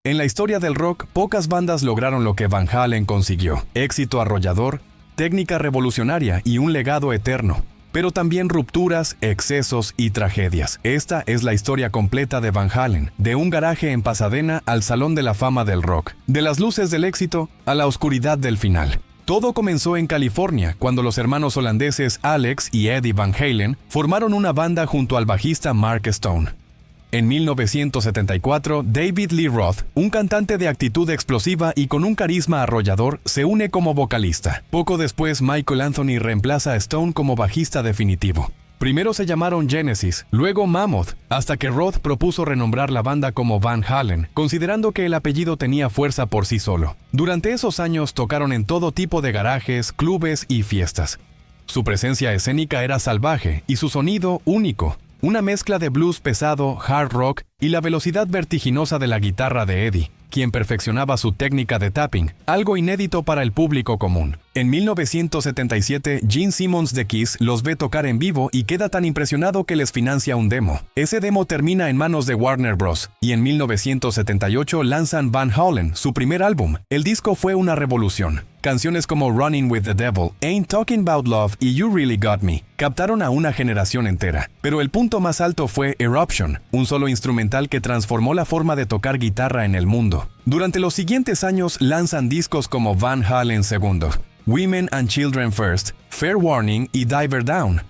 En la historia del rock, pocas bandas lograron lo que Van Halen consiguió: éxito arrollador, técnica revolucionaria y un legado eterno. Pero también rupturas, excesos y tragedias. Esta es la historia completa de Van Halen, de un garaje en Pasadena al Salón de la Fama del Rock, de las luces del éxito a la oscuridad del final. Todo comenzó en California, cuando los hermanos holandeses Alex y Eddie Van Halen formaron una banda junto al bajista Mark Stone. En 1974, David Lee Roth, un cantante de actitud explosiva y con un carisma arrollador, se une como vocalista. Poco después, Michael Anthony reemplaza a Stone como bajista definitivo. Primero se llamaron Genesis, luego Mammoth, hasta que Roth propuso renombrar la banda como Van Halen, considerando que el apellido tenía fuerza por sí solo. Durante esos años tocaron en todo tipo de garajes, clubes y fiestas. Su presencia escénica era salvaje y su sonido único. Una mezcla de blues pesado, hard rock y la velocidad vertiginosa de la guitarra de Eddie, quien perfeccionaba su técnica de tapping, algo inédito para el público común. En 1977, Gene Simmons de Kiss los ve tocar en vivo y queda tan impresionado que les financia un demo. Ese demo termina en manos de Warner Bros. Y en 1978 lanzan Van Halen, su primer álbum. El disco fue una revolución. Canciones como Running with the Devil, Ain't Talking About Love y You Really Got Me captaron a una generación entera. Pero el punto más alto fue Eruption, un solo instrumental que transformó la forma de tocar guitarra en el mundo. Durante los siguientes años lanzan discos como Van Halen II, Women and Children First, Fair Warning y Diver Down.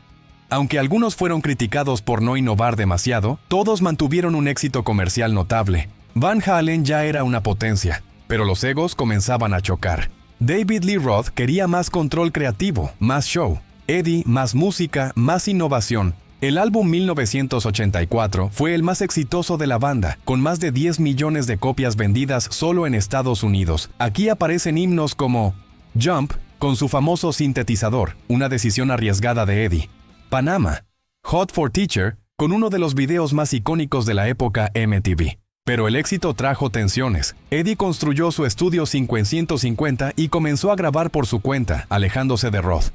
Aunque algunos fueron criticados por no innovar demasiado, todos mantuvieron un éxito comercial notable. Van Halen ya era una potencia, pero los egos comenzaban a chocar. David Lee Roth quería más control creativo, más show. Eddie, más música, más innovación. El álbum 1984 fue el más exitoso de la banda, con más de 10 millones de copias vendidas solo en Estados Unidos. Aquí aparecen himnos como Jump, con su famoso sintetizador, una decisión arriesgada de Eddie; Panama, Hot for Teacher, con uno de los videos más icónicos de la época MTV. Pero el éxito trajo tensiones. Eddie construyó su estudio 550 y comenzó a grabar por su cuenta, alejándose de Roth.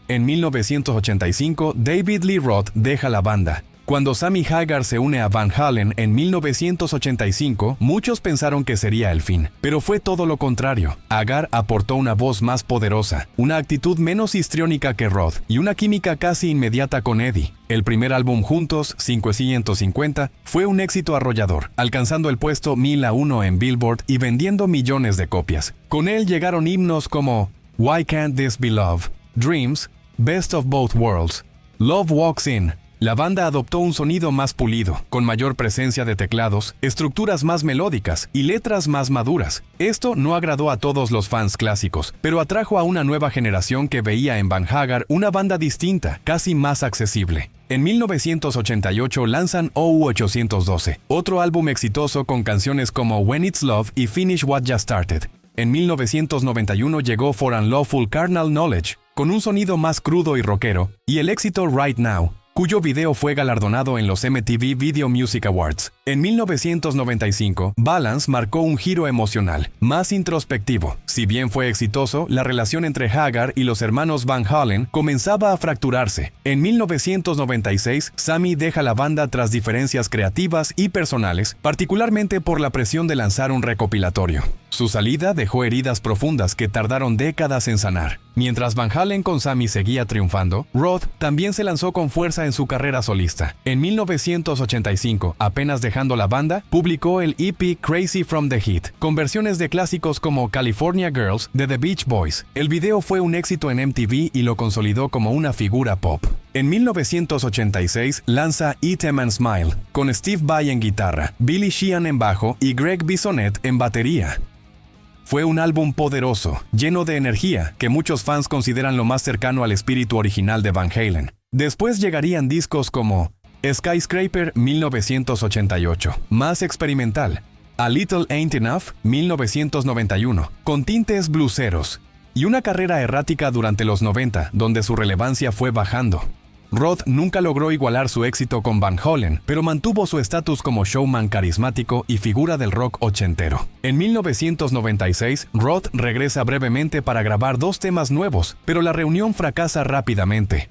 En 1985, David Lee Roth deja la banda. Cuando Sammy Hagar se une a Van Halen en 1985, muchos pensaron que sería el fin, pero fue todo lo contrario. Hagar aportó una voz más poderosa, una actitud menos histriónica que Roth y una química casi inmediata con Eddie. El primer álbum juntos, 550, fue un éxito arrollador, alcanzando el puesto 1001 en Billboard y vendiendo millones de copias. Con él llegaron himnos como Why Can't This Be Love, Dreams, Best of Both Worlds, Love Walks In. La banda adoptó un sonido más pulido, con mayor presencia de teclados, estructuras más melódicas y letras más maduras. Esto no agradó a todos los fans clásicos, pero atrajo a una nueva generación que veía en Van Hagar una banda distinta, casi más accesible. En 1988 lanzan OU812, otro álbum exitoso con canciones como When It's Love y Finish What Ya Started. En 1991 llegó For Unlawful Carnal Knowledge, con un sonido más crudo y rockero, y el éxito Right Now, cuyo video fue galardonado en los MTV Video Music Awards. En 1995, Balance marcó un giro emocional, más introspectivo. Si bien fue exitoso, la relación entre Hagar y los hermanos Van Halen comenzaba a fracturarse. En 1996, Sammy deja la banda tras diferencias creativas y personales, particularmente por la presión de lanzar un recopilatorio. Su salida dejó heridas profundas que tardaron décadas en sanar. Mientras Van Halen con Sammy seguía triunfando, Roth también se lanzó con fuerza en su carrera solista. En 1985, apenas dejando la banda, publicó el EP Crazy from the Heat, con versiones de clásicos como California Girls de The Beach Boys. El video fue un éxito en MTV y lo consolidó como una figura pop. En 1986 lanza Eat 'Em and Smile, con Steve Vai en guitarra, Billy Sheehan en bajo y Greg Bissonette en batería. Fue un álbum poderoso, lleno de energía, que muchos fans consideran lo más cercano al espíritu original de Van Halen. Después llegarían discos como Skyscraper 1988, más experimental, A Little Ain't Enough 1991, con tintes blueseros, y una carrera errática durante los 90, donde su relevancia fue bajando. Roth nunca logró igualar su éxito con Van Halen, pero mantuvo su estatus como showman carismático y figura del rock ochentero. En 1996, Roth regresa brevemente para grabar 2 temas nuevos, pero la reunión fracasa rápidamente.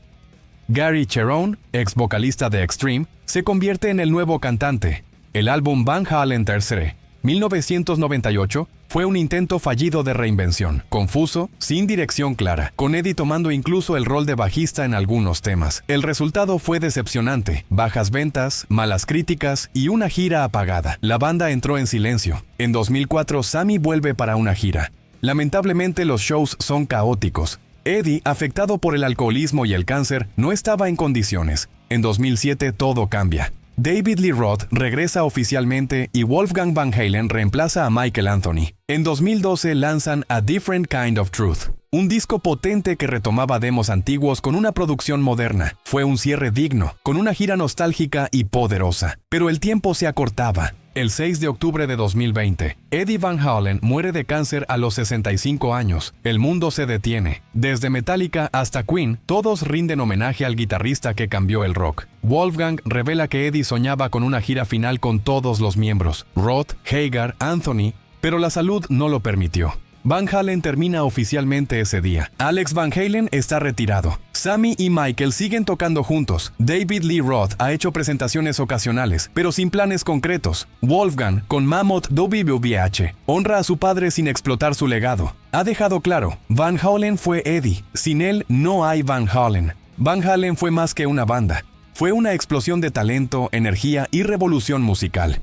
Gary Cherone, ex vocalista de Extreme, se convierte en el nuevo cantante. El álbum Van Halen III, 1998 fue un intento fallido de reinvención, confuso, sin dirección clara, con Eddie tomando incluso el rol de bajista en algunos temas. El resultado fue decepcionante, bajas ventas, malas críticas y una gira apagada. La banda entró en silencio. En 2004, Sammy vuelve para una gira. Lamentablemente los shows son caóticos. Eddie, afectado por el alcoholismo y el cáncer, no estaba en condiciones. En 2007 todo cambia. David Lee Roth regresa oficialmente y Wolfgang Van Halen reemplaza a Michael Anthony. En 2012 lanzan A Different Kind of Truth, un disco potente que retomaba demos antiguos con una producción moderna. Fue un cierre digno, con una gira nostálgica y poderosa. Pero el tiempo se acortaba. El 6 de octubre de 2020, Eddie Van Halen muere de cáncer a los 65 años. El mundo se detiene. Desde Metallica hasta Queen, todos rinden homenaje al guitarrista que cambió el rock. Wolfgang revela que Eddie soñaba con una gira final con todos los miembros, Roth, Hagar, Anthony, pero la salud no lo permitió. Van Halen termina oficialmente ese día. Alex Van Halen está retirado. Sammy y Michael siguen tocando juntos. David Lee Roth ha hecho presentaciones ocasionales, pero sin planes concretos. Wolfgang, con Mammoth WVH, honra a su padre sin explotar su legado. Ha dejado claro, Van Halen fue Eddie. Sin él no hay Van Halen. Van Halen fue más que una banda. Fue una explosión de talento, energía y revolución musical.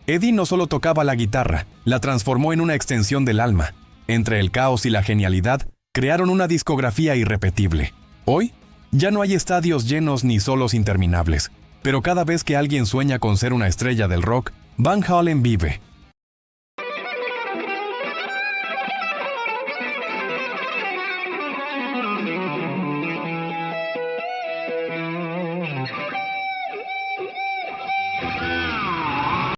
Eddie no solo tocaba la guitarra, la transformó en una extensión del alma. Entre el caos y la genialidad, crearon una discografía irrepetible. Hoy, ya no hay estadios llenos ni solos interminables, pero cada vez que alguien sueña con ser una estrella del rock, Van Halen vive.